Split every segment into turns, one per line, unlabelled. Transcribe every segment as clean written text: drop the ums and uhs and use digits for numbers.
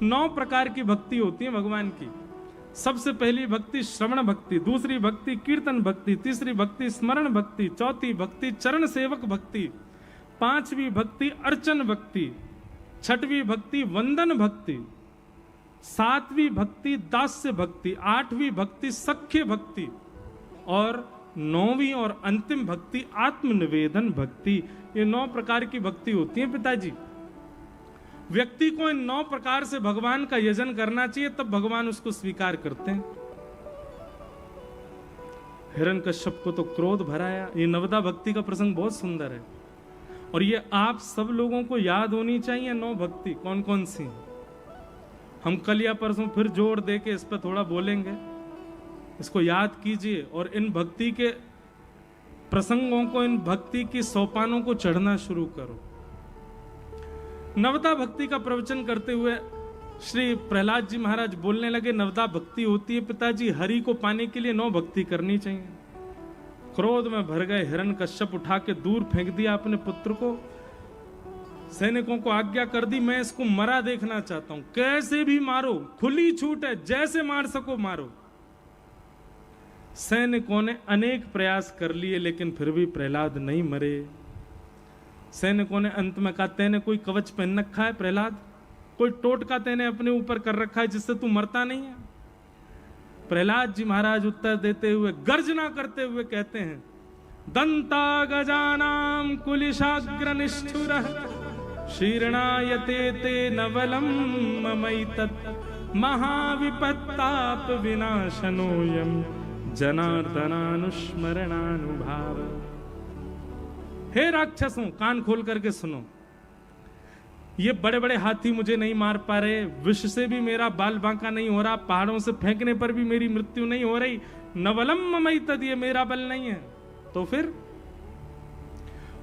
9 प्रकार की भक्ति होती है भगवान की। सबसे पहली भक्ति श्रवण भक्ति, दूसरी भक्ति कीर्तन भक्ति, तीसरी भक्ति स्मरण भक्ति, चौथी भक्ति चरण सेवक भक्ति, पांचवी भक्ति अर्चन भक्ति, छठवीं भक्ति वंदन भक्ति, सातवीं भक्ति दास्य भक्ति, आठवीं भक्ति सख्य भक्ति और 9वीं और अंतिम भक्ति आत्मनिवेदन भक्ति। ये 9 प्रकार की भक्ति होती है पिताजी। व्यक्ति को इन 9 प्रकार से भगवान का यजन करना चाहिए, तब भगवान उसको स्वीकार करते हैं। हिरण्यकश्यप को तो क्रोध भराया। ये नवदा भक्ति का प्रसंग बहुत सुंदर है और ये आप सब लोगों को याद होनी चाहिए। 9 भक्ति कौन कौन सी हैं? हम कल या परसों फिर जोर दे के इस पर थोड़ा बोलेंगे, इसको याद कीजिए और इन भक्ति के प्रसंगों को, इन भक्ति की सोपानों को चढ़ना शुरू करो। नवदा भक्ति का प्रवचन करते हुए श्री प्रहलाद जी महाराज बोलने लगे, नवदा भक्ति होती है पिताजी, हरि को पाने के लिए 9 भक्ति करनी चाहिए। क्रोध में भर गए हिरण्यकश्यप उठा के दूर फेंक दिया अपने पुत्र को। सैनिकों को आज्ञा कर दी, मैं इसको मरा देखना चाहता हूं, कैसे भी मारो, खुली छूट है, जैसे मार सको मारो। सैनिकों ने अनेक प्रयास कर लिए लेकिन फिर भी प्रहलाद नहीं मरे। सैनिकों ने अंत में कहा, तेने कोई कवच पहन रखा है प्रहलाद? कोई टोटका तेने अपने ऊपर कर रखा है जिससे तू मरता नहीं है? प्रहलाद जी महाराज उत्तर देते हुए, गर्जना करते हुए कहते हैं, दंता गजानाम कुलिशाग्र निष्ठुरः शीर्णायते ते नवलम ममैतत् महाविपत्ताप विनाशनोयम जनार्दनानुस्मरणानुभाव। हे राक्षसों, कान खोल करके सुनो, ये बड़े बड़े हाथी मुझे नहीं मार पा रहे, विष से भी मेरा बाल बांका नहीं हो रहा, पहाड़ों से फेंकने पर भी मेरी मृत्यु नहीं हो रही, नवलम ममैतत्, ये मेरा बल नहीं है। तो फिर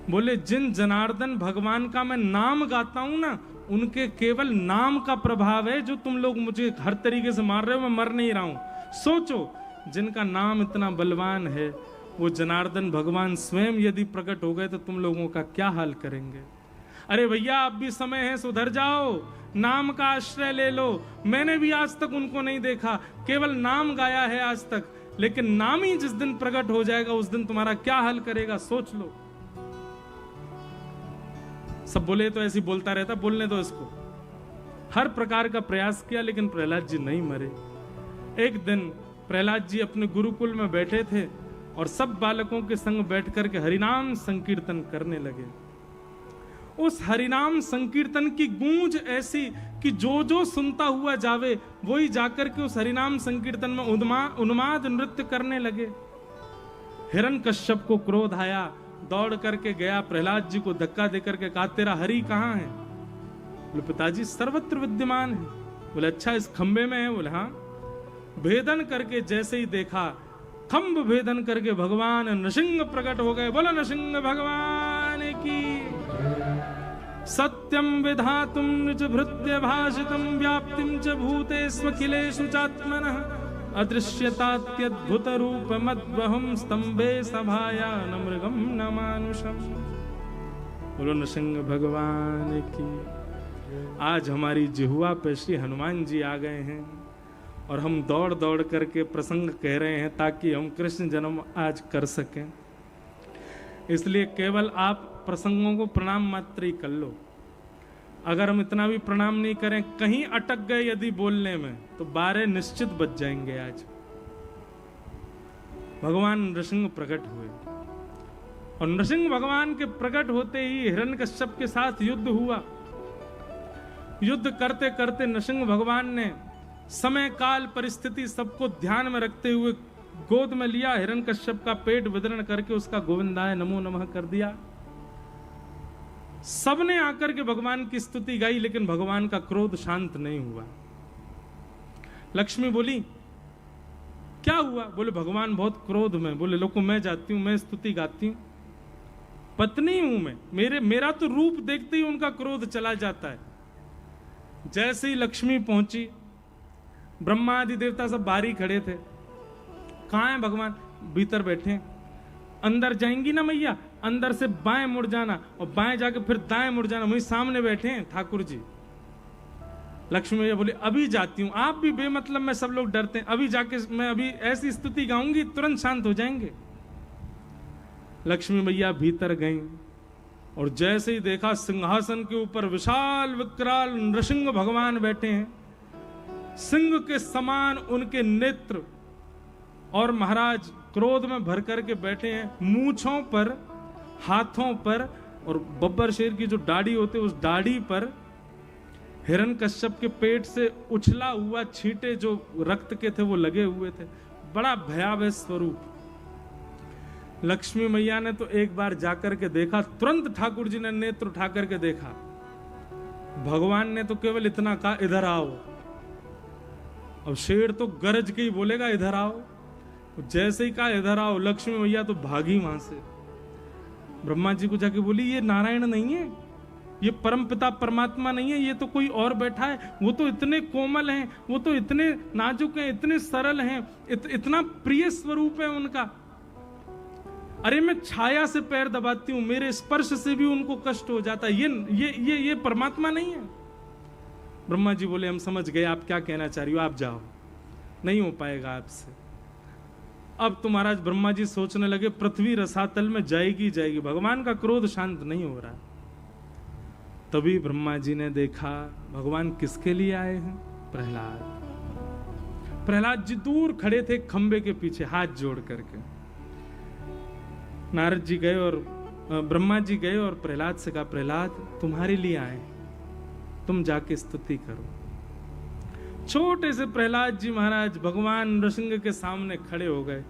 बोले, जिन जनार्दन भगवान का मैं नाम गाता हूं ना, उनके केवल नाम का प्रभाव है जो तुम लोग मुझे हर तरीके से मार रहे हो, मैं मर नहीं रहा हूं। सोचो, जिनका नाम इतना बलवान है, वो जनार्दन भगवान स्वयं यदि प्रकट हो गए तो तुम लोगों का क्या हाल करेंगे? अरे भैया, अब भी समय है, सुधर जाओ, नाम का आश्रय ले लो। मैंने भी आज तक उनको नहीं देखा, केवल नाम गाया है आज तक, लेकिन नाम ही जिस दिन प्रकट हो जाएगा उस दिन तुम्हारा क्या हाल करेगा, सोच लो। सब बोले तो ऐसी बोलता रहता, बोलने दो इसको। हर प्रकार का प्रयास किया लेकिन प्रहलाद जी नहीं मरे। एक दिन प्रहलाद जी अपने गुरुकुल में बैठे थे और सब बालकों के संग बैठ करके हरिनाम संकीर्तन करने लगे। उस हरिनाम संकीर्तन की गूंज ऐसी कि जो जो सुनता हुआ जावे वही जाकर के उस हरिनाम संकीर्तन में उन्माद नृत्य करने लगे। हिरण्यकश्यप को क्रोध आया, दौड़ करके गया, प्रहलाद जी को धक्का देकर के कहा, तेरा हरि कहां है? बोले, पिताजी सर्वत्र विद्यमान है। बोले, अच्छा, इस खंबे में है? बोले, हाँ। भेदन करके जैसे ही देखा, खंब भेदन करके भगवान नृसिंह प्रकट हो गए। बोला नृसिंह भगवान की। सत्यम विधातुम निज भृत्य भाषितम व्याप्तिम च भूतेष्वखिलेषु चात्मनः अदृश्यतात्यद्भुत रूप मद्वहम स्तंभे सभाया न मृगम न मानुषम। बोलो नृसिंह भगवान की। आज हमारी जिह्वा पे श्री हनुमान जी आ गए हैं और हम दौड़ दौड़ करके प्रसंग कह रहे हैं ताकि हम कृष्ण जन्म आज कर सकें। इसलिए केवल आप प्रसंगों को प्रणाम मात्र ही कर लो। अगर हम इतना भी प्रणाम नहीं करें, कहीं अटक गए यदि बोलने में, तो 12 निश्चित बच जाएंगे। आज भगवान नृसिंह प्रकट हुए और नृसिंह भगवान के प्रकट होते ही हिरण्यकश्यप के साथ युद्ध हुआ। युद्ध करते करते नृसिंह भगवान ने समय काल परिस्थिति सबको ध्यान में रखते हुए गोद में लिया, हिरण्यकश्यप का पेट विदरण करके उसका गोविंदाय नमो नमः कर दिया। सबने आकर के भगवान की स्तुति गाई लेकिन भगवान का क्रोध शांत नहीं हुआ। लक्ष्मी बोली, क्या हुआ? बोले, भगवान बहुत क्रोध में। बोले, लोगों मैं जाती हूं, मैं स्तुति गाती हूं, पत्नी हूं मैं, मेरा तो रूप देखते ही उनका क्रोध चला जाता है। जैसे ही लक्ष्मी पहुंची, ब्रह्मा आदि देवता सब बाहरी खड़े थे। कहां है भगवान? भीतर बैठे। अंदर जाएंगी ना मैया, अंदर से बाएं मुड़ जाना और बाएं जाके फिर दाएं मुड़ जाना, वहीं सामने बैठे हैं ठाकुर जी। लक्ष्मी मैया बोली अभी जाती हूं, आप भी बेमतलब में, सब लोग डरते हैं, अभी जाके मैं अभी ऐसी स्तुति गाऊंगी तुरंत शांत हो जाएंगे। लक्ष्मी मैया भीतर गईं और जैसे ही देखा सिंहासन के ऊपर विशाल विकराल नृसिंह भगवान बैठे हैं, सिंह के समान उनके नेत्र, और महाराज क्रोध में भर करके बैठे हैं, मूंछों पर, हाथों पर और बब्बर शेर की जो दाढ़ी होती है उस दाढ़ी पर हिरण्यकश्यप के पेट से उछला हुआ छींटे जो रक्त के थे वो लगे हुए थे। बड़ा भयावह स्वरूप। लक्ष्मी मैया ने तो एक बार जाकर के देखा, तुरंत ठाकुर जी ने नेत्र उठा करके देखा। भगवान ने तो केवल इतना कहा इधर आओ। अब शेर तो गरज के ही बोलेगा इधर आओ। जैसे ही कहा इधर आओ, लक्ष्मी मैया तो भागी वहां से। ब्रह्मा जी को जाके बोली ये नारायण नहीं है, ये परमपिता परमात्मा नहीं है, ये तो कोई और बैठा है। वो तो इतने कोमल हैं, वो तो इतने नाजुक हैं, इतने सरल हैं, इतना प्रिय स्वरूप है उनका। अरे मैं छाया से पैर दबाती हूं, मेरे स्पर्श से भी उनको कष्ट हो जाता है। ये परमात्मा नहीं है। ब्रह्मा जी बोले हम समझ गए आप क्या कहना चाह रही हो, आप जाओ, नहीं हो पाएगा आपसे। अब तो महाराज ब्रह्मा जी सोचने लगे पृथ्वी रसातल में जाएगी जाएगी, भगवान का क्रोध शांत नहीं हो रहा। तभी ब्रह्मा जी ने देखा भगवान किसके लिए आए हैं, प्रहलाद। प्रहलाद जी दूर खड़े थे खंबे के पीछे हाथ जोड़ करके। नारद जी गए और ब्रह्मा जी गए और प्रहलाद से कहा प्रहलाद तुम्हारे लिए आए, तुम जाके स्तुति करो। छोटे से प्रहलाद जी महाराज भगवान नृसिंह के सामने खड़े हो गए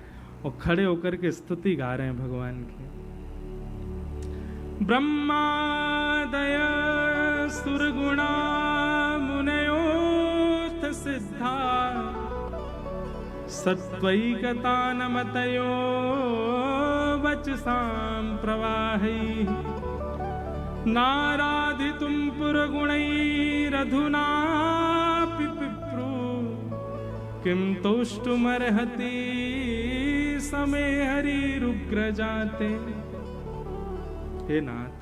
और खड़े होकर के स्तुति गा रहे हैं भगवान की। ब्रह्मादय सुरगुणा मुनयोऽथ सिद्धा सत्त्वैकतानमतयो वचसां प्रवाहैः नाराधितुं पुरगुणैरधुनापि पिप्रू किं तुष्टुमर्हति समे हरिरुग्रजाते। हे नाथ,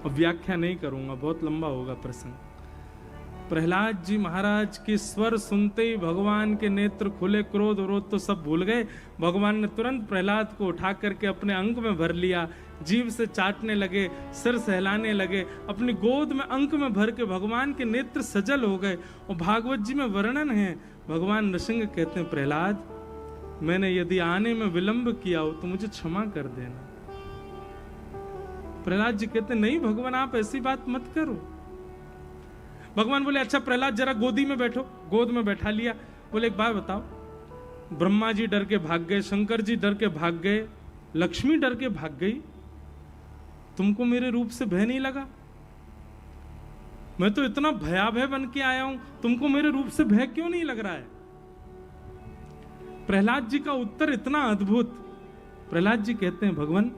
अब व्याख्या नहीं करूंगा, बहुत लंबा होगा प्रसंग। प्रहलाद जी महाराज के स्वर सुनते ही भगवान के नेत्र खुले, क्रोध विरोध तो सब भूल गए। भगवान ने तुरंत प्रहलाद को उठा करके अपने अंक में भर लिया, जीभ से चाटने लगे, सिर सहलाने लगे, अपनी गोद में अंक में भर के भगवान के नेत्र सजल हो गए। और भागवत जी में वर्णन है, भगवान नृसिंह कहते हैं प्रहलाद मैंने यदि आने में विलंब किया हो तो मुझे क्षमा कर देना। प्रहलाद जी कहते नहीं भगवान आप ऐसी बात मत करो। भगवान बोले अच्छा प्रहलाद जरा गोदी में बैठो। गोद में बैठा लिया। बोले एक बात बताओ, ब्रह्मा जी डर के भाग गए, शंकर जी डर के भाग गए, लक्ष्मी डर के भाग गई, तुमको मेरे रूप से भय नहीं लगा? मैं तो इतना भयाभय बन के आया हूं, तुमको मेरे रूप से भय क्यों नहीं लग रहा है? प्रहलाद जी का उत्तर इतना अद्भुत। प्रहलाद जी कहते हैं भगवान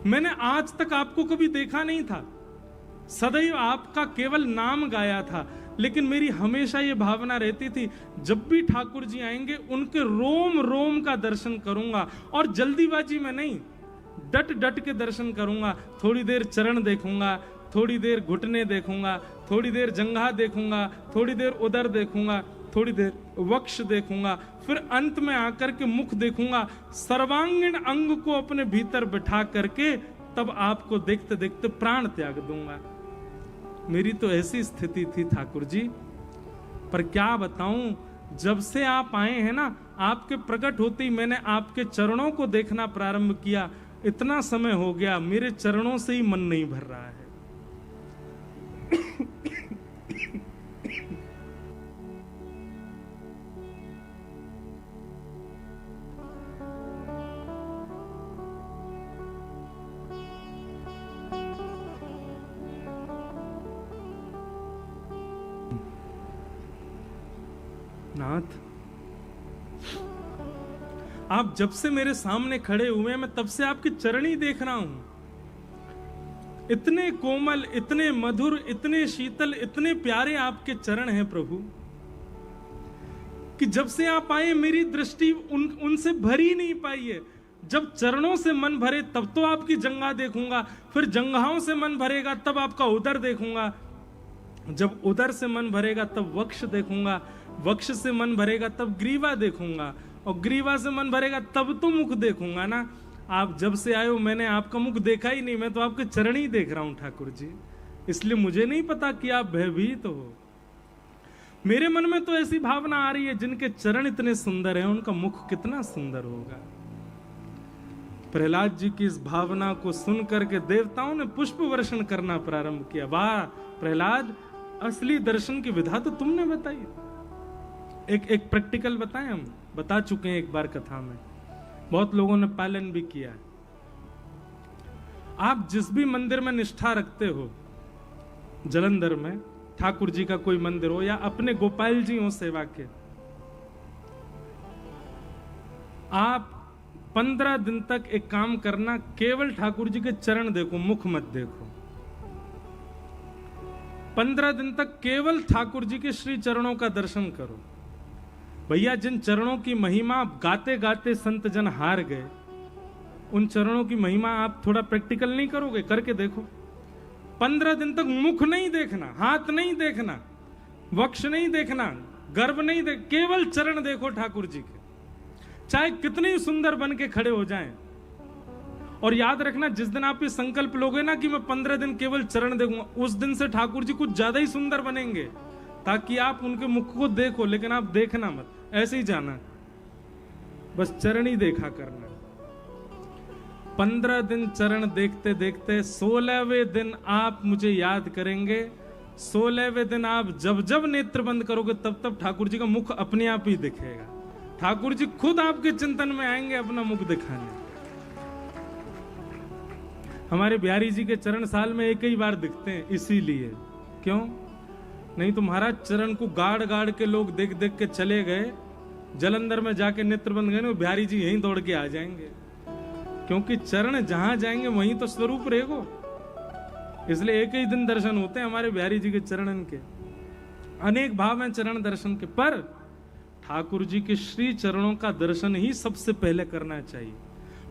मैंने आज तक आपको कभी देखा नहीं था, सदैव आपका केवल नाम गाया था, लेकिन मेरी हमेशा ये भावना रहती थी जब भी ठाकुर जी आएंगे उनके रोम रोम का दर्शन करूंगा, और जल्दीबाजी में नहीं, डट डट के दर्शन करूंगा। थोड़ी देर चरण देखूंगा, थोड़ी देर घुटने देखूंगा, थोड़ी देर जंघा देखूंगा, थोड़ी देर उदर देखूंगा, थोड़ी देर वक्ष देखूंगा, फिर अंत में आकर के मुख देखूंगा। सर्वांगीण अंग को अपने भीतर बिठा करके तब आपको देखते देखते प्राण त्याग दूंगा। मेरी तो ऐसी स्थिति थी ठाकुर जी, पर क्या बताऊं, जब से आप आए हैं ना, आपके प्रकट होते ही मैंने आपके चरणों को देखना प्रारंभ किया। इतना समय हो गया मेरे चरणों से ही मन नहीं भर रहा है। नाथ, आप जब से मेरे सामने खड़े हुए हैं मैं तब से आपके चरण ही देख रहा हूं। इतने कोमल, इतने मधुर, इतने शीतल, इतने प्यारे आपके चरण हैं प्रभु, कि जब से आप आए मेरी दृष्टि उनसे भर ही नहीं पाई है। जब चरणों से मन भरे तब तो आपकी जंगा देखूंगा, फिर जंघाओं से मन भरेगा तब आपका उदर देखूंगा, जब उदर से मन भरेगा तब वक्ष देखूंगा, वक्ष से मन भरेगा तब ग्रीवा देखूंगा, और ग्रीवा से मन भरेगा तब तो मुख देखूंगा ना। आप जब से आए हो मैंने आपका मुख देखा ही नहीं, मैं तो आपके चरण ही देख रहा हूं ठाकुर जी, इसलिए मुझे नहीं पता कि आप भयभीत हो। मेरे मन में तो ऐसी भावना आ रही है, जिनके चरण इतने सुंदर हैं उनका मुख कितना सुंदर होगा। प्रहलाद जी की इस भावना को सुन करके देवताओं ने पुष्प वर्षण करना प्रारंभ किया। वाह प्रहलाद, असली दर्शन की विधा तो तुमने बताई। एक प्रैक्टिकल बताएं, हम बता चुके हैं एक बार कथा में, बहुत लोगों ने पालन भी किया। आप जिस भी मंदिर में निष्ठा रखते हो, जालंधर में ठाकुर जी का कोई मंदिर हो या अपने गोपाल जी हो सेवा के, आप 15 दिन तक एक काम करना, केवल ठाकुर जी के चरण देखो, मुख मत देखो। 15 दिन तक केवल ठाकुर जी के श्री चरणों का दर्शन करो। भैया जिन चरणों की महिमा गाते गाते संत जन हार गए, उन चरणों की महिमा आप थोड़ा प्रैक्टिकल नहीं करोगे? करके देखो। 15 दिन तक मुख नहीं देखना, हाथ नहीं देखना, वक्ष नहीं देखना, गर्भ नहीं देख, केवल चरण देखो ठाकुर जी के, चाहे कितने ही सुंदर बन के खड़े हो जाएं। और याद रखना, जिस दिन आप ये संकल्प लोगे ना कि मैं 15 दिन केवल चरण देखूंगा, उस दिन से ठाकुर जी कुछ ज्यादा ही सुंदर बनेंगे, ताकि आप उनके मुख को देखो, लेकिन आप देखना मत, ऐसे ही जाना, बस चरण ही देखा करना। 15 दिन चरण देखते देखते 16वें दिन आप मुझे याद करेंगे। 16वें दिन आप जब जब नेत्र बंद करोगे तब तब ठाकुर जी का मुख अपने आप ही दिखेगा। ठाकुर जी खुद आपके चिंतन में आएंगे अपना मुख दिखाने। हमारे बिहारी जी के चरण साल में एक ही बार दिखते हैं, इसीलिए। क्यों? नहीं तो महाराज चरण को गाड़ गाड़ के लोग देख देख के चले गए, जालंधर में जाके नेत्र बंद गए, बिहारी जी यहीं दौड़ के आ जाएंगे, क्योंकि चरण जहां जाएंगे वहीं तो स्वरूप रहेगो। इसलिए एक ही दिन दर्शन होते हैं हमारे बिहारी जी के चरणन के। अनेक भाव हैं चरण दर्शन के, पर ठाकुर जी के श्री चरणों का दर्शन ही सबसे पहले करना चाहिए।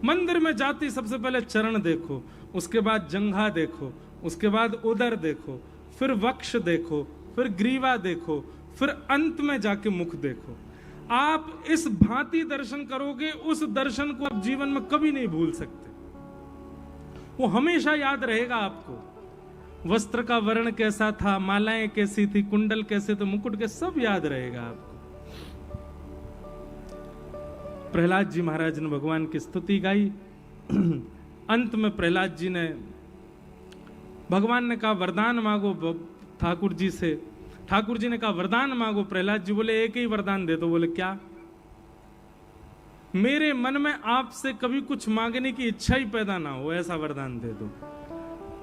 मंदिर में जाते सबसे पहले चरण देखो, उसके बाद जंघा देखो, उसके बाद उदर देखो, फिर वक्ष देखो, फिर ग्रीवा देखो, फिर अंत में जाके मुख देखो। आप इस भांति दर्शन करोगे, उस दर्शन को आप जीवन में कभी नहीं भूल सकते, वो हमेशा याद रहेगा आपको। वस्त्र का वर्ण कैसा था, मालाएं कैसी थी, कुंडल कैसे थे, मुकुट के, सब याद रहेगा आपको। प्रहलाद जी महाराज ने भगवान की स्तुति गाई। अंत में प्रहलाद जी ने, भगवान ने कहा वरदान मांगो ठाकुर जी से। ठाकुर जी ने कहा वरदान मांगो। प्रहलाद जी बोले एक ही वरदान दे दो। बोले क्या? मेरे मन में आपसे कभी कुछ मांगने की इच्छा ही पैदा ना हो, ऐसा वरदान दे दो।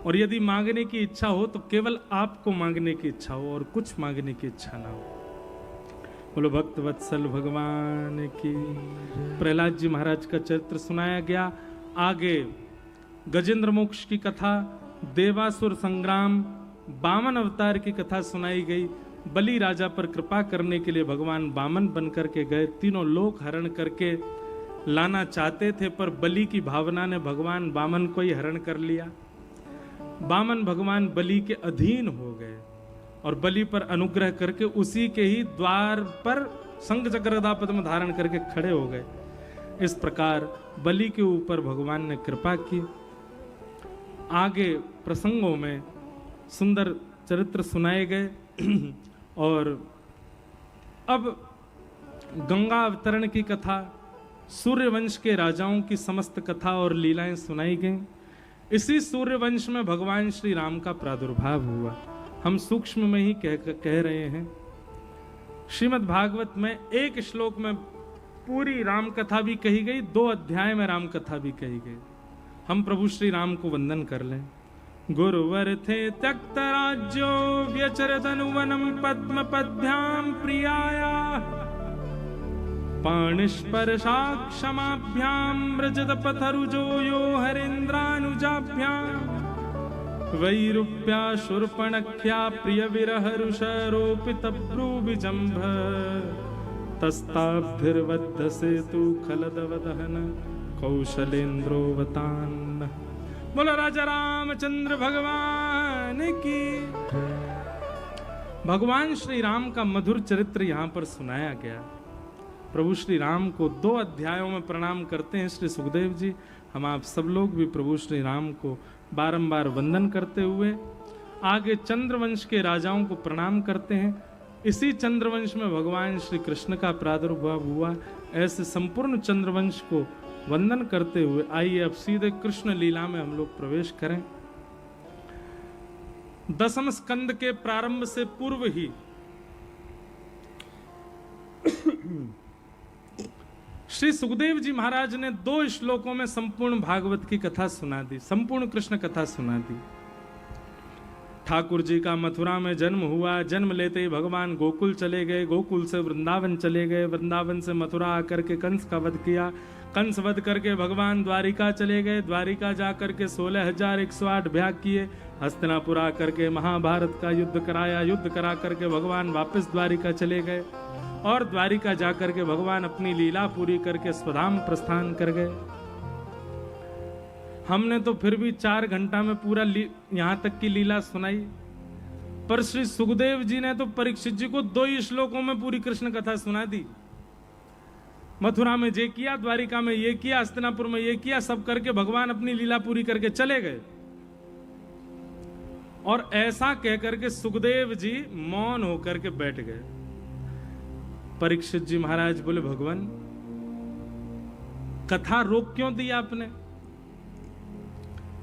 और यदि मांगने की इच्छा हो तो केवल आपको मांगने की इच्छा हो और कुछ मांगने की इच्छा ना हो। बोलो भक्त वत्सल भगवान की। प्रहलाद जी महाराज का चरित्र सुनाया गया। आगे गजेंद्र मोक्ष की कथा, देवासुर संग्राम, वामन अवतार की कथा सुनाई गई। बलि राजा पर कृपा करने के लिए भगवान वामन बन करके गए, तीनों लोक हरण करके लाना चाहते थे, पर बलि की भावना ने भगवान वामन को ही हरण कर लिया। वामन भगवान बलि के अधीन हो गए और बलि पर अनुग्रह करके उसी के ही द्वार पर शंख चक्र गदा पद्म धारण करके खड़े हो गए। इस प्रकार बलि के ऊपर भगवान ने कृपा की। आगे प्रसंगों में सुंदर चरित्र सुनाए गए और अब गंगा अवतरण की कथा, सूर्यवंश के राजाओं की समस्त कथा और लीलाएं सुनाई गईं। इसी सूर्यवंश में भगवान श्री राम का प्रादुर्भाव हुआ। हम सूक्ष्म में ही कह रहे हैं। श्रीमद् भागवत में एक श्लोक में पूरी राम कथा भी कही गई, 2 अध्याय में राम कथा भी कही गई। हम प्रभु श्री राम को वंदन कर लें। गुरुवर थे त्यक्त राज्यो व्यचरत अनुवनम पद्म पद्भ्याम प्रियाया पाणिस्पर्शा क्षमाभ्याम रजत पथरुजो यो हरेन्द्रानुजाभ्याम वैरूप्या शूर्पणख्या प्रिय विरह रुषरोपित भ्रूविजम्भ तस्ताब्धिर्बद्ध सेतु खलदवदहन कौशलेन्द्रोवतान। बोलो राजा रामचंद्र भगवान की। भगवान श्री राम का मधुर चरित्र यहाँ पर सुनाया गया। प्रभु श्री राम को 2 अध्यायों में प्रणाम करते हैं श्री सुखदेव जी। हम आप सब लोग भी प्रभु श्री राम को बारंबार वंदन करते हुए आगे चंद्रवंश के राजाओं को प्रणाम करते हैं। इसी चंद्रवंश में भगवान श्री कृष्ण का प्रादुर्भाव हुआ। ऐसे संपूर्ण चंद्रवंश को वंदन करते हुए आइए अब सीधे कृष्ण लीला में हम लोग प्रवेश करें। 10वें स्कंद के प्रारंभ से पूर्व ही श्री सुखदेव जी महाराज ने 2 श्लोकों में संपूर्ण भागवत की कथा सुना दी, संपूर्ण कृष्ण कथा सुना दी। ठाकुर जी का मथुरा में जन्म हुआ, जन्म लेते ही भगवान गोकुल चले गए, गोकुल से वृंदावन चले गए, वृंदावन से मथुरा आकर के कंस का वध किया, कंस वध करके भगवान द्वारिका चले गए, द्वारिका जाकर के 16,108 भ्याग किए, हस्तिनापुर आकर के महाभारत का युद्ध कराया, युद्ध करा करके भगवान वापस द्वारिका चले गए और द्वारिका जाकर के भगवान अपनी लीला पूरी करके स्वधाम प्रस्थान कर गए। हमने तो फिर भी 4 घंटा में पूरा यहां तक की लीला सुनाई, पर श्री सुखदेव जी ने तो परीक्षित जी को 2 ही श्लोकों में पूरी कृष्ण कथा सुना दी। मथुरा में ये किया, द्वारिका में ये किया, हस्तिनापुर में ये किया, सब करके भगवान अपनी लीला पूरी करके चले गए। और ऐसा कहकर के सुखदेव जी मौन होकर के बैठ गए। परीक्षित जी महाराज बोले, भगवान कथा रोक क्यों दी आपने?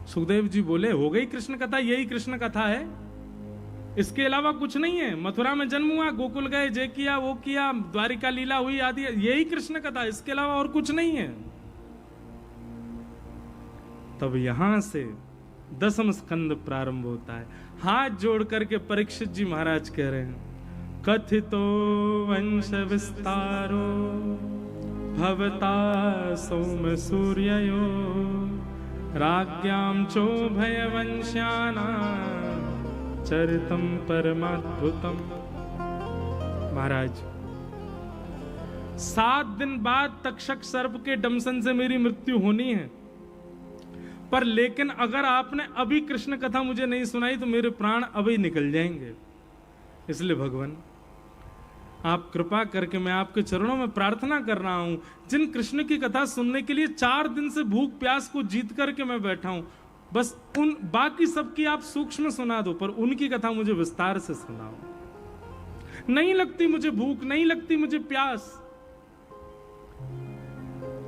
सुखदेव जी बोले, हो गई कृष्ण कथा, यही कृष्ण कथा है, इसके अलावा कुछ नहीं है। मथुरा में जन्म हुआ, गोकुल गए, जे किया वो किया, द्वारिका लीला हुई आदि, यही कृष्ण कथा, इसके अलावा और कुछ नहीं है। तब यहां से 10वां स्कंद प्रारंभ होता है। हाथ जोड़ करके परीक्षित जी महाराज कह रहे हैं, कथितो वंश विस्तारो भवता सौम सूर्ययो राज्ञां चोभय वंश्यानां चरितम परमाद्भुतम। महाराज 7 दिन बाद तक्षक सर्प के डंसन से मेरी मृत्यु होनी है, पर लेकिन अगर आपने अभी कृष्ण कथा मुझे नहीं सुनाई तो मेरे प्राण अभी निकल जाएंगे। इसलिए भगवान आप कृपा करके, मैं आपके चरणों में प्रार्थना कर रहा हूं, जिन कृष्ण की कथा सुनने के लिए 4 दिन से भूख प्यास को जीत करके मैं बैठा हूं, बस उन बाकी सबकी आप सूक्ष्म सुना दो, पर उनकी कथा मुझे विस्तार से सुनाओ। नहीं लगती मुझे भूख, नहीं लगती मुझे प्यास,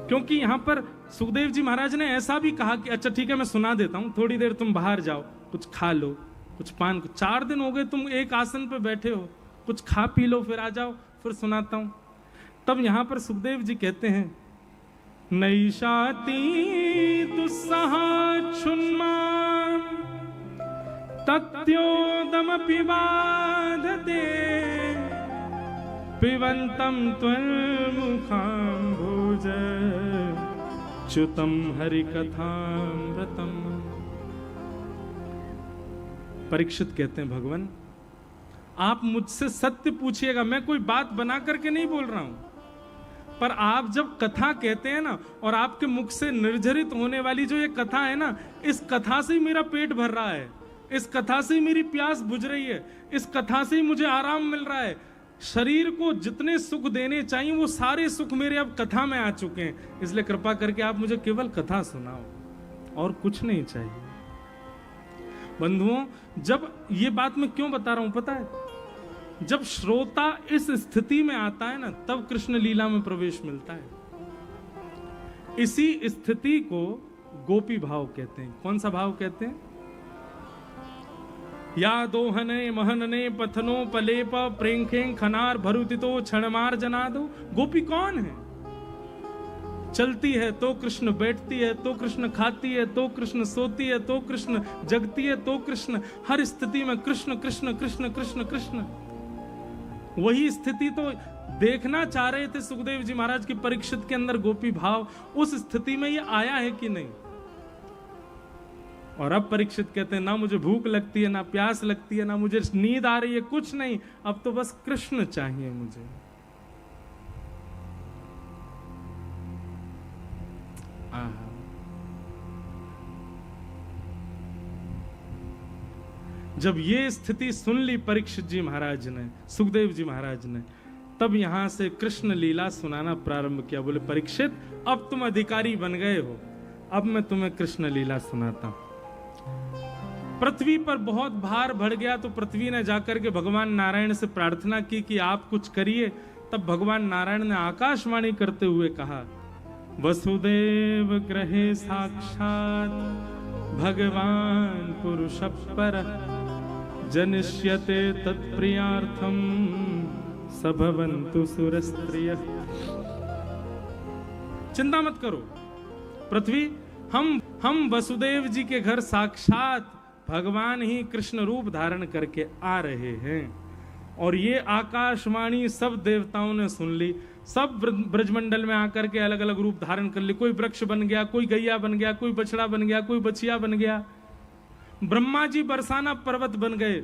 क्योंकि यहां पर सुखदेव जी महाराज ने ऐसा भी कहा कि अच्छा ठीक है मैं सुना देता हूं, थोड़ी देर तुम बाहर जाओ, कुछ खा लो, कुछ पान, 4 दिन हो गए तुम एक आसन पे बैठे हो, कुछ खा पी लो, फिर आ जाओ, फिर सुनाता हूं। तब यहां पर सुखदेव जी कहते हैं, नैषाति दुस्सहा क्षुन्मान् तत्योदमपि बाधते पिबन्तं त्वन्मुखाम्भोज च्युतं हरिकथामृतम्। परीक्षित कहते हैं, भगवान आप मुझसे सत्य पूछिएगा, मैं कोई बात बना करके नहीं बोल रहा हूं, पर आप जब कथा कहते हैं ना, और आपके मुख से निर्झरित होने वाली जो ये कथा है ना, इस कथा से ही मेरा पेट भर रहा है, इस कथा से ही मेरी प्यास बुझ रही है, इस कथा से ही मुझे आराम मिल रहा है। शरीर को जितने सुख देने चाहिए वो सारे सुख मेरे अब कथा में आ चुके हैं, इसलिए कृपा करके आप मुझे केवल कथा सुनाओ, और कुछ नहीं चाहिए। बंधुओं, जब ये बात मैं क्यों बता रहा हूं पता है? जब श्रोता इस स्थिति में आता है ना, तब कृष्ण लीला में प्रवेश मिलता है। इसी स्थिति को गोपी भाव कहते हैं। कौन सा भाव कहते हैं? या दोहने महनने पथनो पलेप प्रेंखें खनार भरुतितो क्षणमार जनादो। गोपी कौन है? चलती है तो कृष्ण, बैठती है तो कृष्ण, खाती है तो कृष्ण, सोती है तो कृष्ण, जगती है तो कृष्ण, हर स्थिति में कृष्ण कृष्ण कृष्ण कृष्ण कृष्ण। वही स्थिति तो देखना चाह रहे थे सुखदेव जी महाराज की परीक्षित के अंदर गोपी भाव। उस स्थिति में ये आया है कि नहीं? और अब परीक्षित कहते हैं, ना मुझे भूख लगती है, ना प्यास लगती है, ना मुझे नींद आ रही है, कुछ नहीं, अब तो बस कृष्ण चाहिए मुझे। जब ये स्थिति सुन ली परीक्षित जी महाराज ने, सुखदेव जी महाराज ने, तब यहां से कृष्ण लीला सुनाना प्रारंभ किया। बोले परीक्षित, अब तुम अधिकारी बन गए हो, अब मैं तुम्हें कृष्ण लीला सुनाता हूं। पृथ्वी पर बहुत भार बढ़ गया तो पृथ्वी ने जाकर के भगवान नारायण से प्रार्थना की कि आप कुछ करिए। तब भगवान नारायण ने आकाशवाणी करते हुए कहा, वसुदेव ग्रहे साक्षात भगवान पुरुष परः जनिष्यते तत्प्रियार्थम सभवन्तु सुरस्त्रियः। चिंता मत करो पृथ्वी, हम वसुदेव जी के घर साक्षात भगवान ही कृष्ण रूप धारण करके आ रहे हैं। और ये आकाशवाणी सब देवताओं ने सुन ली। सब ब्रजमंडल में आकर के अलग अलग रूप धारण कर ली। कोई वृक्ष बन गया, कोई गैया बन गया, कोई बछड़ा बन गया, कोई बछिया बन गया। ब्रह्मा जी बरसाना पर्वत बन गए,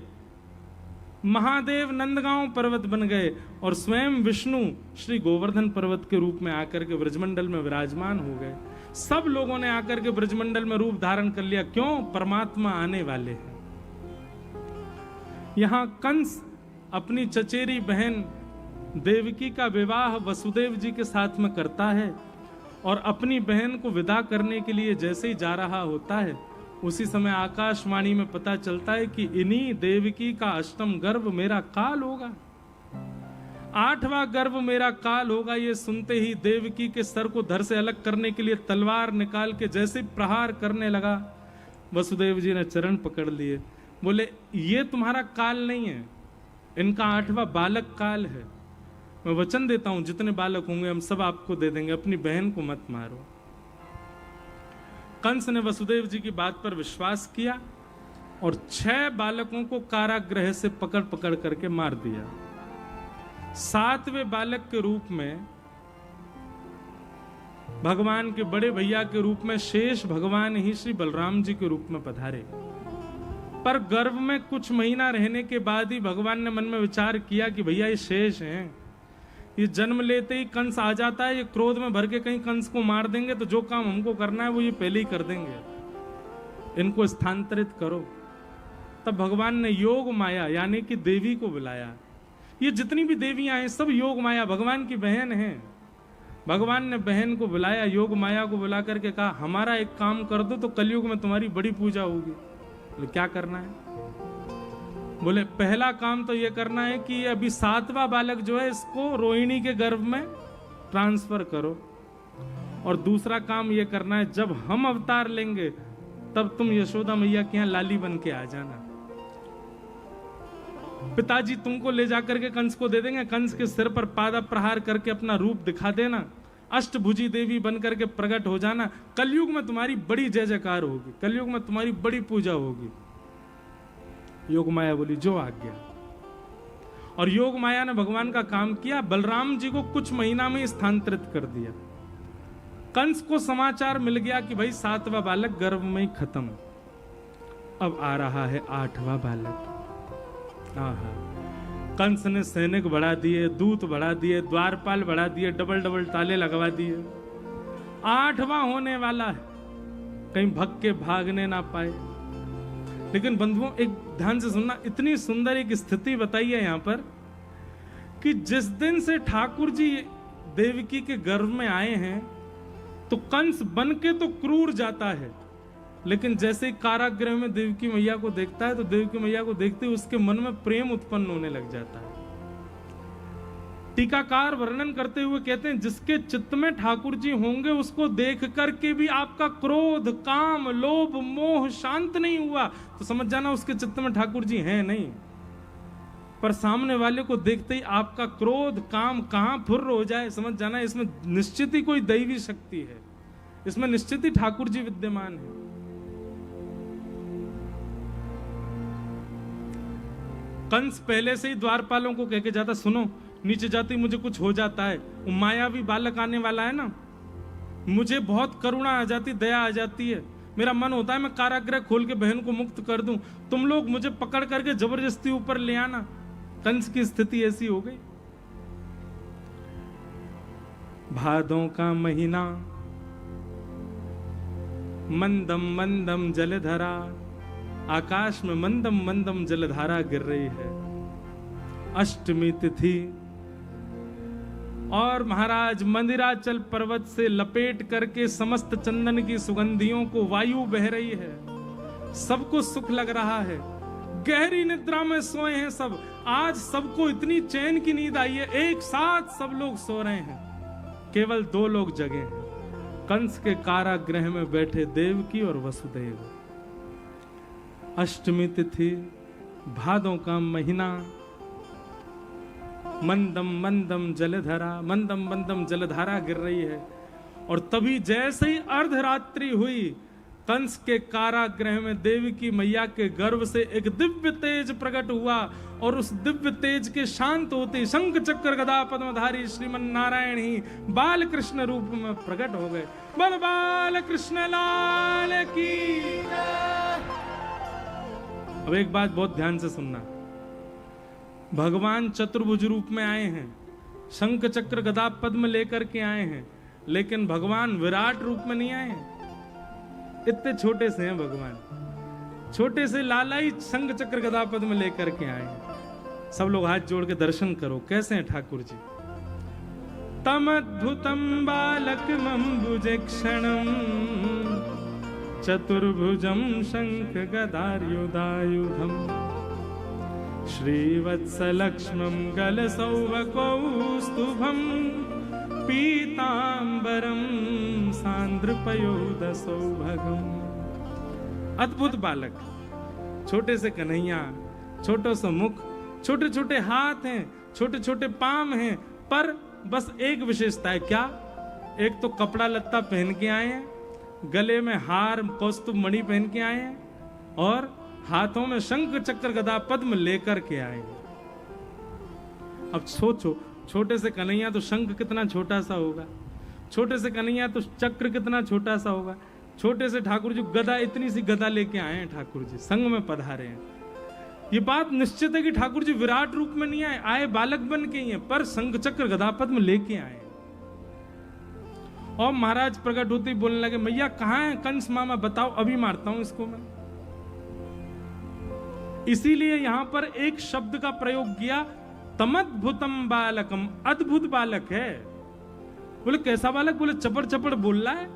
महादेव नंदगांव पर्वत बन गए, और स्वयं विष्णु श्री गोवर्धन पर्वत के रूप में आकर के ब्रजमंडल में विराजमान हो गए। सब लोगों ने आकर के ब्रजमंडल में रूप धारण कर लिया। क्यों? परमात्मा आने वाले हैं। यहां कंस अपनी चचेरी बहन देवकी का विवाह वसुदेव जी के साथ में करता है, और अपनी बहन को विदा करने के लिए जैसे ही जा रहा होता है, उसी समय आकाशवाणी में पता चलता है कि इन्हीं देवकी का अष्टम गर्भ मेरा काल होगा, 8वां गर्भ मेरा काल होगा। ये सुनते ही देवकी के सर को धड़ से अलग करने के लिए तलवार निकाल के जैसे प्रहार करने लगा, वसुदेव जी ने चरण पकड़ लिए। बोले ये तुम्हारा काल नहीं है, इनका 8वां बालक काल है। मैं वचन देता हूं जितने बालक होंगे हम सब आपको दे देंगे, अपनी बहन को मत मारो। कंस ने वसुदेव जी की बात पर विश्वास किया और 6 बालकों को कारागृह से पकड़ पकड़ करके मार दिया। 7वें बालक के रूप में भगवान के बड़े भैया के रूप में शेष भगवान ही श्री बलराम जी के रूप में पधारे। पर गर्भ में कुछ महीना रहने के बाद ही भगवान ने मन में विचार किया कि भैया ये शेष हैं, ये जन्म लेते ही कंस आ जाता है, ये क्रोध में भर के कहीं कंस को मार देंगे तो जो काम हमको करना है वो ये पहले ही कर देंगे, इनको स्थानांतरित करो। तब भगवान ने योग माया यानी कि देवी को बुलाया। ये जितनी भी देवियां हैं सब योग माया भगवान की बहन हैं। भगवान ने बहन को बुलाया, योग माया को बुला करके कहा हमारा एक काम कर दो तो कलयुग में तुम्हारी बड़ी पूजा होगी। बोले क्या करना है? बोले पहला काम तो ये करना है कि अभी 7वां बालक जो है इसको रोहिणी के गर्भ में ट्रांसफर करो, और दूसरा काम ये करना है जब हम अवतार लेंगे तब तुम यशोदा मैया के यहाँ लाली बन के आ जाना। पिताजी तुमको ले जाकर के कंस को दे देंगे, कंस के सिर पर पादा प्रहार करके अपना रूप दिखा देना, अष्टभुजी देवी बन करके प्रकट हो जाना। कलयुग में तुम्हारी बड़ी जय जयकार होगी, कलयुग में तुम्हारी बड़ी पूजा होगी। योग माया बोली जो आज्ञा। और योग माया ने भगवान का काम किया, बलराम जी को कुछ महीना में स्थानांतरित कर दिया। कंस को समाचार मिल गया कि भाई 7वां बालक गर्भ में ही खत्म, अब आ रहा है 8वां बालक। कंस ने सैनिक बढ़ा दिए, दूत बढ़ा दिए, द्वारपाल बढ़ा दिए, डबल डबल ताले लगवा दिए। 8वां होने वाला है, कहीं भग के भागने ना पाए। लेकिन बंधुओं एक ध्यान से सुनना, इतनी सुंदर एक स्थिति बताई है यहां पर कि जिस दिन से ठाकुर जी देवकी के गर्भ में आए हैं तो कंस बन के तो क्रूर जाता है, लेकिन जैसे ही कारागृह में देवकी मैया को देखता है तो देवकी मैया को देखते ही उसके मन में प्रेम उत्पन्न होने लग जाता है। टीकाकार वर्णन करते हुए कहते हैं जिसके चित्त में ठाकुर जी होंगे उसको देख करके भी आपका क्रोध, काम, लोभ, मोह शांत नहीं हुआ तो समझ जाना उसके चित्त में ठाकुर जी हैं नहीं। पर सामने वाले को देखते ही आपका क्रोध, काम कहां फुर्र हो जाए, समझ जाना इसमें निश्चित ही कोई दैवी शक्ति है, इसमें निश्चित ही ठाकुर जी विद्यमान है। कंस पहले से ही द्वारपालों को कह के जाता, सुनो नीचे जाते ही मुझे कुछ हो जाता है, वो मायावी बालक आने वाला है ना, मुझे बहुत करुणा आ जाती, दया आ जाती है, मेरा मन होता है मैं कारागृह खोल के बहन को मुक्त कर दूं, तुम लोग मुझे पकड़ करके जबरदस्ती ऊपर ले आना। कंस की स्थिति ऐसी हो गई। भादों का महीना, मंदम मंदम जलधरा, आकाश में मंदम मंदम जलधारा गिर रही है। अष्टमी तिथि और महाराज मंदिराचल पर्वत से लपेट करके समस्त चंदन की सुगंधियों को वायु बह रही है। सबको सुख लग रहा है, गहरी निद्रा में सोए हैं सब। आज सबको इतनी चैन की नींद आई है, एक साथ सब लोग सो रहे हैं, केवल 2 लोग जगे हैं, कंस के कारागृह में बैठे देवकी और वसुदेव। अष्टमी तिथि, भादों का महीना, मंदम मंदम जलधारा गिर रही है। और तभी जैसे ही अर्धरात्रि हुई, कंस के कारागृह में देवकी मैया के गर्भ से एक दिव्य तेज प्रकट हुआ और उस दिव्य तेज के शांत होते शंख चक्र गदा पद्मधारी श्रीमन नारायण ही बाल कृष्ण रूप में प्रकट हो गए। बल बाल कृष्ण लाल की। अब एक बात बहुत ध्यान से सुनना, भगवान चतुर्भुज रूप में आए हैं, शंख चक्र गदा पद्म लेकर के आए हैं, लेकिन भगवान विराट रूप में नहीं आए हैं। इतने छोटे से हैं भगवान, छोटे से लालाई शंख चक्र गदा पद्म लेकर के आए हैं। सब लोग हाथ जोड़ के दर्शन करो, कैसे हैं ठाकुर जी। तमद्भुतम बालकमंबुजक्षणम चतुर्भुजम शंख गदायुधायुधम श्रीवत्सलक्ष्मं गलसौभकौस्तुभं पीतांबरम सांद्रपयोदसौभगम। अद्भुत बालक, छोटे से कन्हैया, छोटो सा मुख, छोटे छोटे हाथ हैं, छोटे छोटे पांव हैं, पर बस एक विशेषता है। क्या? एक तो कपड़ा लत्ता पहन के आए हैं, गले में हार कौस्तुभ मणि पहन के आए हैं, और हाथों में शंख चक्र गदा पद्म लेकर के आए। अब सोचो, छोटे से कन्हैया तो शंख कितना छोटा सा होगा, छोटे से कन्हैया तो चक्र कितना छोटा सा होगा, छोटे से ठाकुर जी गदा, इतनी सी गदा लेके आए हैं, ठाकुर जी संग में पधारे हैं। ये बात निश्चित है कि ठाकुर जी विराट रूप में नहीं आए, आए बालक बन के ही हैं, पर शंख चक्र गदा पद्म लेके आए। और महाराज प्रकट होते ही बोलने लगे, मैया कहाँ है कंस मामा, बताओ, अभी मारता हूं इसको मैं। इसीलिए यहां पर एक शब्द का प्रयोग किया, तमद्भुतम बालकम, अद्भुत बालक है। बोले कैसा बालक? बोले चपड़ चपड़ बोल रहा है,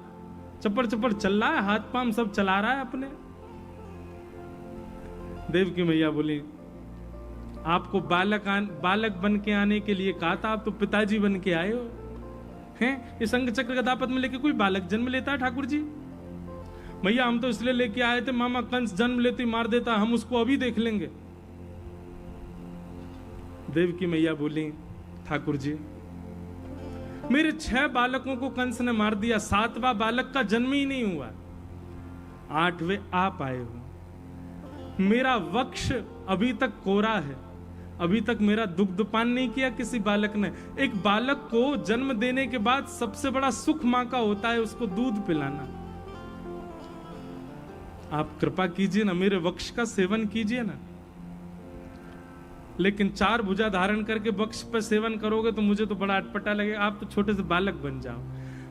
चपड़ चपड़ चल रहा है, हाथ पांव सब चला रहा है अपने। देवकी मैया बोली, आपको बालक बन के आने के लिए कहा था, आप तो पिताजी बन के आए हो हैं। ये शंख चक्र गदा पद्म लेके कोई बालक जन्म लेता है ठाकुर जी? मैया हम तो इसलिए लेके आए थे, मामा कंस जन्म लेते मार देता, हम उसको अभी देख लेंगे। देवकी मैया बोली, ठाकुर जी मेरे 6 बालकों को कंस ने मार दिया, 7वां बालक का जन्म ही नहीं हुआ, 8वें आप आए हो। मेरा वक्ष अभी तक कोरा है, अभी तक मेरा दुग्धपान नहीं किया किसी बालक ने। एक बालक को जन्म देने के बाद सबसे बड़ा सुख मां का होता है उसको दूध पिलाना। आप कृपा कीजिए ना, मेरे वक्ष का सेवन कीजिए ना। लेकिन 4 भुजा धारण करके वक्ष पर सेवन करोगे तो मुझे तो बड़ा अटपटा लगेगा, आप तो छोटे से बालक बन जाओ।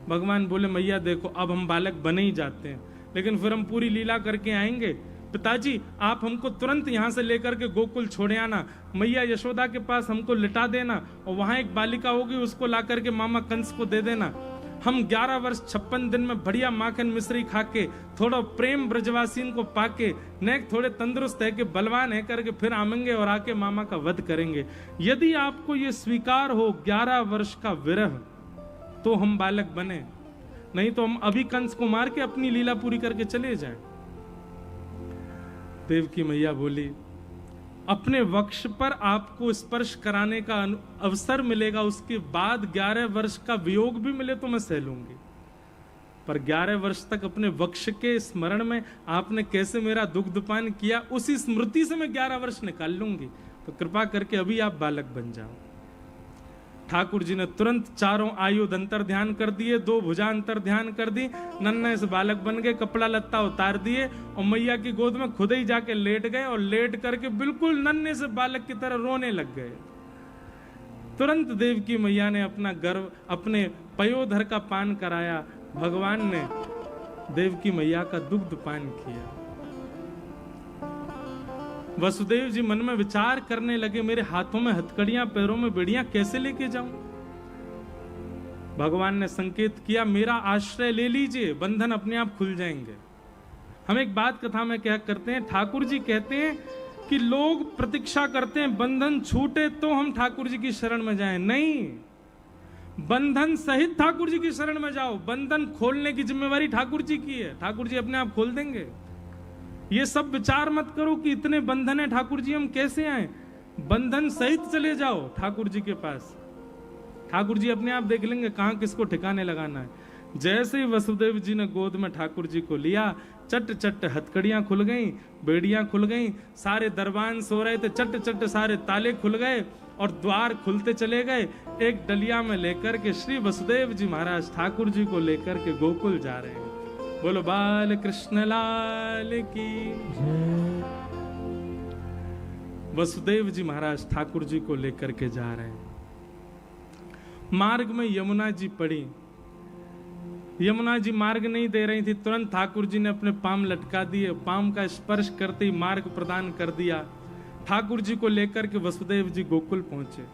भगवान बोले, मैया देखो अब हम बालक बने ही जाते हैं, लेकिन फिर हम पूरी लीला करके आएंगे। पिताजी आप हमको तुरंत यहां से लेकर के गोकुल छोड़े आना, मैया यशोदा के पास हमको लिटा देना, और वहां एक बालिका होगी उसको ला करके मामा कंस को दे देना। हम 11 वर्ष 56 दिन में बढ़िया माखन मिश्री खा के, थोड़ा प्रेम ब्रजवासीन को पाके, नेक थोड़े तंदुरुस्त है कि बलवान है करके फिर आमेंगे और आके मामा का वध करेंगे। यदि आपको ये स्वीकार हो 11 वर्ष का विरह, तो हम बालक बने, नहीं तो हम अभी कंस को मार के अपनी लीला पूरी करके चले जाएं। देवकी मैया बोली, अपने वक्ष पर आपको स्पर्श कराने का अवसर मिलेगा, उसके बाद 11 वर्ष का वियोग भी मिले तो मैं सह लूंगी, पर 11 वर्ष तक अपने वक्ष के स्मरण में आपने कैसे मेरा दुग्धपान किया, उसी स्मृति से मैं 11 वर्ष निकाल लूंगी। तो कृपा करके अभी आप बालक बन जाओ। ठाकुर जी ने तुरंत 4 आयुध अंतर ध्यान कर दिए, 2 भुजा अंतर ध्यान कर दी, नन्हे से बालक बन गए, कपड़ा लत्ता उतार दिए और मैया की गोद में खुद ही जाके लेट गए, और लेट करके बिल्कुल नन्हे से बालक की तरह रोने लग गए। तुरंत देवकी मैया ने अपना गर्भ, अपने पयोधर का पान कराया, भगवान ने देवकी मैया का दुग्ध पान किया। वसुदेव जी मन में विचार करने लगे, मेरे हाथों में हथकड़ियां, पैरों में बेड़ियां, कैसे लेके जाऊं? भगवान ने संकेत किया, मेरा आश्रय ले लीजिए, बंधन अपने आप खुल जाएंगे। हम एक बात कथा में क्या करते हैं, ठाकुर जी कहते हैं कि लोग प्रतीक्षा करते हैं बंधन छूटे तो हम ठाकुर जी की शरण में जाएं। नहीं, बंधन सहित ठाकुर जी की शरण में जाओ। बंधन खोलने की जिम्मेवारी ठाकुर जी की है, ठाकुर जी अपने आप खोल देंगे। ये सब विचार मत करो कि इतने बंधन है ठाकुर जी, हम कैसे आए। बंधन सहित चले जाओ ठाकुर जी के पास, ठाकुर जी अपने आप देख लेंगे कहां किसको ठिकाने लगाना है। जैसे ही वसुदेव जी ने गोद में ठाकुर जी को लिया, चट चट हथकड़ियां खुल गईं, बेड़ियां खुल गईं, सारे दरबान सो रहे थे, चट चट सारे ताले खुल गए और द्वार खुलते चले गए। एक डलिया में लेकर के श्री वसुदेव जी महाराज ठाकुर जी को लेकर के गोकुल जा रहे हैं। बोलो बाल कृष्ण लाल की। वसुदेव जी महाराज ठाकुर जी को लेकर के जा रहे हैं। मार्ग में यमुना जी पड़ी। यमुना जी मार्ग नहीं दे रही थी, तुरंत ठाकुर जी ने अपने पाम लटका दिए, पाम का स्पर्श करते ही मार्ग प्रदान कर दिया। ठाकुर जी को लेकर के वसुदेव जी गोकुल पहुंचे।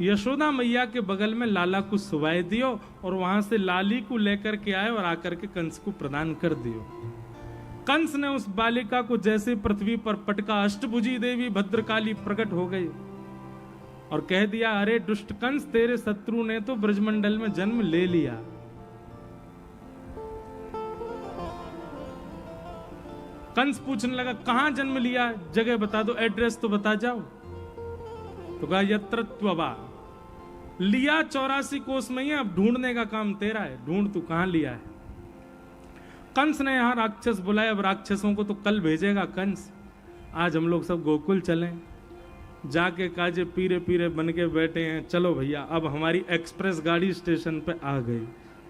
यशोदा मैया के बगल में लाला को सुवाए दियो और वहां से लाली को लेकर के आए और आकर के कंस को प्रदान कर दियो। कंस ने उस बालिका को जैसे पृथ्वी पर पटका, अष्टभुजी देवी भद्रकाली प्रकट हो गई और कह दिया, अरे दुष्ट कंस, तेरे शत्रु ने तो ब्रजमंडल में जन्म ले लिया। कंस पूछने लगा, कहां जन्म लिया, जगह बता दो, एड्रेस तो बता जाओ। तो कहा, यत्र त्वबा, लिया 84 कोस में ही, अब ढूंढने का काम तेरा है, ढूंढ तू कहां लिया है। कंस ने यहां राक्षस बुलाए, अब राक्षसों को तो कल भेजेगा कंस। आज हम लोग सब गोकुल चलें, जाके काजे पीरे पीरे बन के बैठे हैं। चलो भैया, अब हमारी एक्सप्रेस गाड़ी स्टेशन पे आ गई।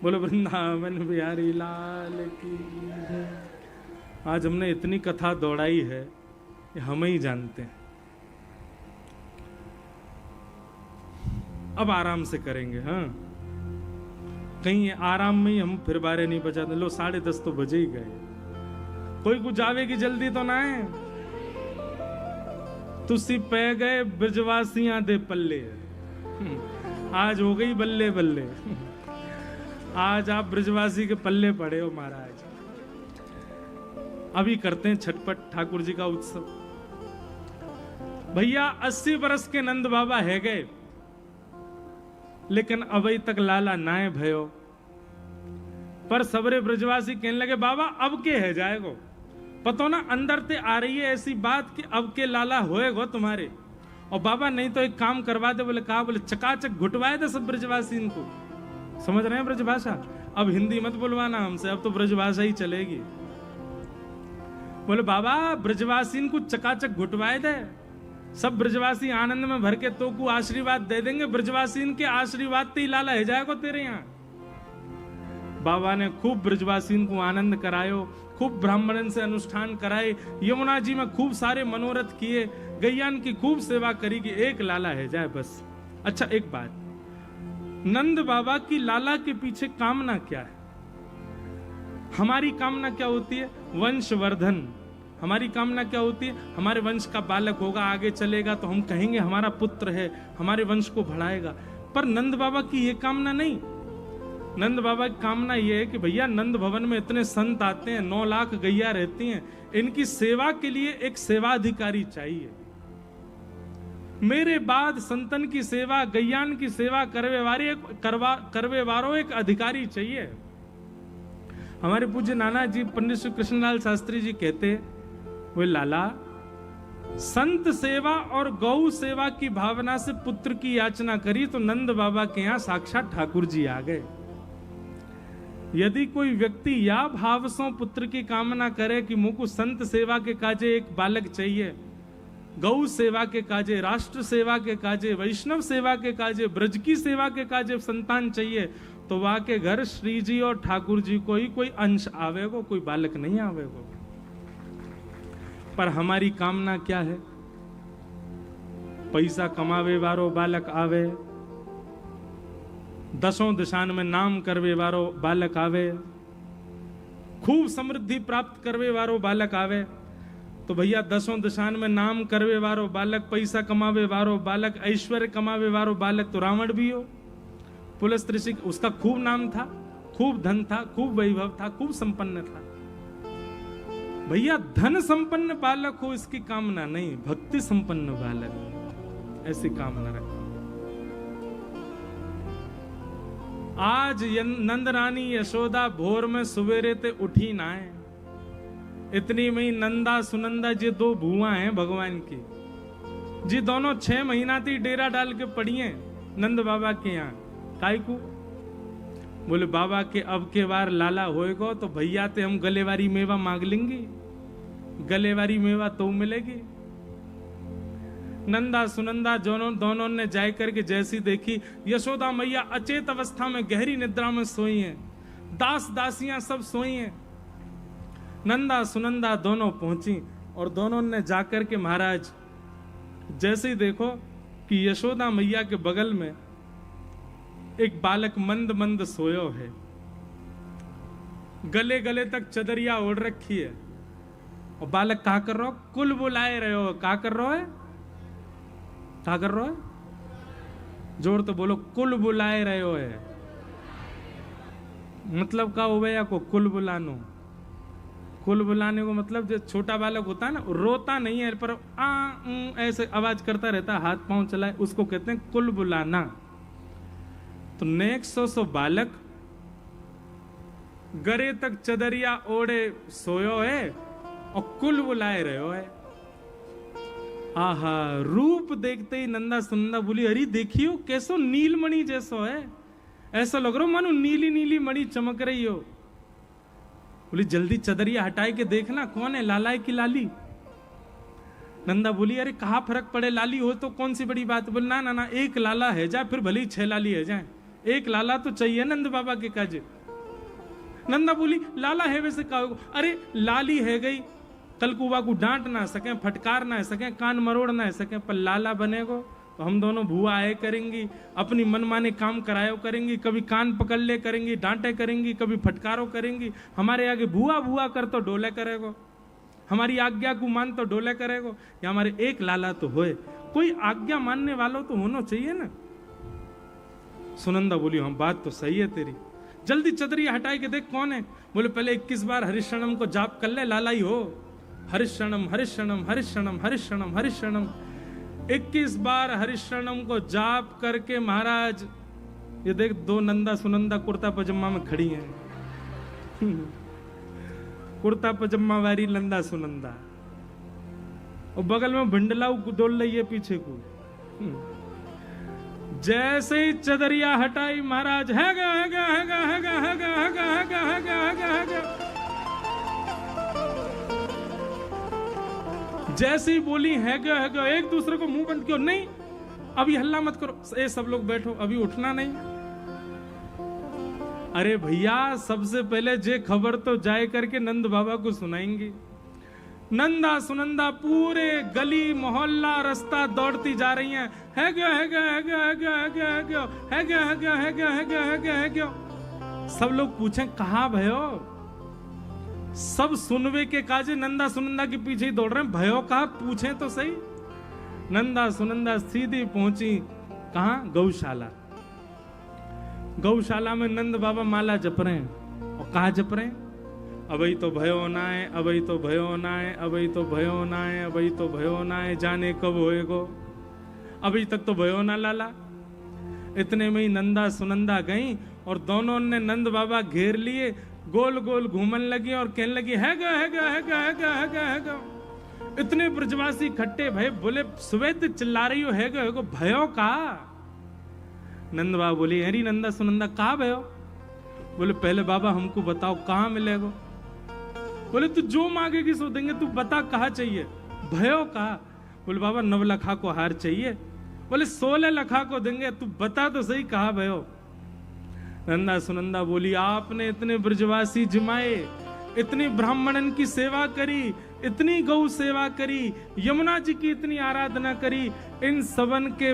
बोलो वृंदावन बिहारी लाल की। आज हमने इतनी कथा दौड़ाई है कि हम ही जानते हैं। अब आराम से करेंगे। हाँ, कहीं आराम में ही हम फिर बारे नहीं बचाते। लो 10:30 तो बजे ही गए, कोई कुछ आवेगी जल्दी तो ना है। तुसी पे गए ब्रजवासियां दे पल्ले, आज हो गई बल्ले बल्ले। आज आप ब्रजवासी के पल्ले पड़े हो महाराज। अभी करते हैं छटपट ठाकुर जी का उत्सव। भैया 80 बरस के नंद बाबा है गए, लेकिन अभी तक लाला नाए भयो। पर सबरे ब्रजवासी कहने लगे, बाबा अब के है जाएगो, पतो ना अंदर ते आ रही है ऐसी बात कि अब के लाला होएगो तुम्हारे। और बाबा नहीं तो एक काम करवा दे। बोले कहा, बोले चकाचक घुटवाए दे सब ब्रजवासी इनको। समझ रहे हैं ब्रजभाषा? अब हिंदी मत बुलवाना हमसे, अब तो ब्रजभाषा ही चलेगी। बोले बाबा ब्रजवासी इनको चकाचक घुटवाए दे, सब ब्रजवासी आनंद में भर के तो को आशीर्वाद दे देंगे। ब्रजवासी इनके आशीर्वाद ते ही लाला है जाएगा तेरे यहाँ। बाबा ने खूब ब्रजवासी को आनंद करायो, खूब ब्राह्मणन से अनुष्ठान कराए, यमुना जी में खूब सारे मनोरथ किए, गैयान की खूब सेवा करी कि एक लाला है जाए बस। अच्छा एक बात, नंद बाबा की लाला के पीछे कामना क्या है? हमारी कामना क्या होती है? वंशवर्धन। हमारी कामना क्या होती है? हमारे वंश का बालक होगा, आगे चलेगा तो हम कहेंगे हमारा पुत्र है, हमारे वंश को बढ़ाएगा। पर नंद बाबा की ये कामना नहीं। नंद बाबा की कामना ये है कि भैया नंद भवन में इतने संत आते हैं, 9 लाख गैया रहती हैं, इनकी सेवा के लिए एक सेवाधिकारी चाहिए। मेरे बाद संतन की सेवा, गैयान की सेवा करवे वारो एक अधिकारी चाहिए। हमारे पूज्य नाना जी पंडित श्री कृष्णलाल शास्त्री जी कहते, वो लाला संत सेवा और गौ सेवा की भावना से पुत्र की याचना करी तो नंद बाबा के यहां साक्षात ठाकुर जी आ गए। यदि कोई व्यक्ति या भाव से पुत्र की कामना करे कि मुझको संत सेवा के काजे एक बालक चाहिए, गौ सेवा के काजे, राष्ट्र सेवा के काजे, वैष्णव सेवा के काजे, ब्रज की सेवा के काजे संतान चाहिए, तो वहां के घर श्री जी और ठाकुर जी को ही कोई अंश आवेगो, कोई बालक नहीं आवेगो। पर हमारी कामना क्या है? पैसा कमावे वारो बालक आवे, 10 दिशान में नाम करवे वारो बालक आवे, खूब समृद्धि प्राप्त करवे वारो बालक आवे। तो भैया दसों दिशान में नाम करवे वारो बालक, पैसा कमावे वारो बालक, ऐश्वर्य कमावे वारो बालक तो रावण भी हो। पुलस्त्य उसका खूब नाम था, खूब धन था, खूब वैभव था, खूब संपन्न था। भैया धन संपन्न बालक हो इसकी कामना नहीं, भक्ति संपन्न बालक ऐसी कामना रखो। आज नंद रानी यशोदा भोर में सवेरे ते उठी ना है, इतनी में ही नंदा सुनंदा जी दो भुआ हैं भगवान की, जी दोनों 6 महीना थी डेरा डाल के पड़ी हैं नंद बाबा के यहाँ। काई को बोले बाबा के अब के बार लाला होएगा तो भैया ते हम गलेवारी मेवा मांग लेंगे, गलेवारी मेवा तो मिलेगी। नंदा सुनंदा दोनों ने जाय करके जैसी देखी यशोदा मैया अचेत अवस्था में गहरी निद्रा में सोई हैं, दास दासियां सब सोई हैं। नंदा सुनंदा दोनों पहुंची और दोनों ने जाकर के महाराज जैसे ही देखो कि यशोदा मैया के बगल में एक बालक मंद मंद सोयो है, गले गले तक चदरिया ओढ़ रखी है, और बालक क्या कर रहा हो? कुल बुलाए रहे हो। क्या कर रहा है? क्या कर रहा है? जोर तो बोलो। कुल बुलाए रहे हो है मतलब क्या हो गया को कुल बुलानो? कुल बुलाने को मतलब जो छोटा बालक होता है ना, रोता नहीं है पर ऐसे आवाज करता रहता है, हाथ पांव चलाए, उसको कहते हैं कुल बुलाना। तो नेक्स्ट सो बालक गरे तक चदरिया ओढ़े सोयो है और कुल बुलाए रहे है। आहा, रूप देखते ही नंदा सुनंदा बोली, अरे देखियो कैसो नीलमणि जैसो है, ऐसा लग रहा मानो नीली नीली मणि चमक रही हो। बोली जल्दी चदरिया हटाए के देखना कौन है, लाला है कि लाली? नंदा बोली अरे कहाँ फर्क पड़े, लाली हो तो कौन सी बड़ी बात। बोले ना ना ना, एक लाला है जाए फिर भले ही 6 लाली है जाए, एक लाला तो चाहिए नंद बाबा के काजे। नंदा बोली लाला है वैसे कहो, अरे लाली है गई, कल कुआ को डांट ना सके, फटकार ना सके, कान मरोड़ ना सके, पर लाला बनेगो तो हम दोनों भुआ आए करेंगी, अपनी मनमाने काम करायो करेंगी, कभी कान पकड़ ले करेंगी, डांटे करेंगी, कभी फटकारो करेंगी। हमारे आगे भुआ भुआ कर तो डोले करेगो, हमारी आज्ञा को मान तो डोले करेगो। या हमारे एक लाला तो होए, कोई आज्ञा मानने वालों तो होना चाहिए ना। सुनंदा बोली हाँ बात तो सही है तेरी, जल्दी चदरिया हटाए के देख कौन है। बोले पहले 21 बार हरिशरणम को जाप कर ले, लाला ही हो। हरिशरणम हरिशरणम हरिशरणम हरिशरणम हरिशरणम 21 बार हरिशरणम को जाप करके महाराज ये देख 2 नंदा सुनंदा कुर्ता पजामा में खड़ी हैं। कुर्ता पजामा वाली नंदा सुनंदा और बगल में भिंडलाऊ डोल रही है पीछे को। जैसे ही चदरिया हटाई महाराज है गा है गा है गा है गा है गा है गा है गा है गा है गा है गा। जैसे ही बोली है गा, एक दूसरे को मुंह बंद किया, नहीं अभी हल्ला मत करो, ए सब लोग बैठो, अभी उठना नहीं। अरे भैया सबसे पहले जे खबर तो जाए करके नंद बाबा को सुनाएंगे। नंदा सुनंदा पूरे गली मोहल्ला रास्ता दौड़ती जा रही हैं, है गा है गा है गा है गा है गा है गा है गा है गा है गा है गा है गा है गा। सब लोग पूछें कहाँ भयो, सब सुनवे के काजे नंदा सुनंदा के पीछे ही दौड़ रहे हैं, भयो कहा पूछे तो सही। नंदा सुनंदा सीधी पहुंची कहां? गौशाला। गौशाला में नंद बाबा माला जप रहे हैं, और कहा जप रहे हैं? अबई तो भयो ना है, अबई तो भयो ना है, अबई तो भयो ना है, अबई तो भयो ना है, जाने कब होएगो, अभी तक तो भयो ना लाला। इतने में ही नंदा सुनंदा गई और दोनों ने नंद बाबा घेर लिए, गोल गोल घूमन लगी और कहने लगी है गा है गा है गा है गा है गा है गा। इतने ब्रजवासी खट्टे भय, बोले सुवेद चिल्ला रही हो है गा भयो का? नंद बाबा बोले अरे नंदा सुनंदा कहा भयो? बोले पहले बाबा हमको बताओ कहाँ मिलेगा। बोले तू जो मांगेगी सो देंगे, तू बता कहाँ चाहिए। भयो कहा? बोले बाबा 9 लाख को हार चाहिए। बोले 16 लाख को देंगे, तू बता तो सही कहाँ भयो। नंदा सुनंदा बोली आपने इतने ब्रजवासी जिमाए, इतनी ब्राह्मणन की सेवा करी, इतनी गौ सेवा करी, यमुना जी की इतनी आराधना करी, इन सबन के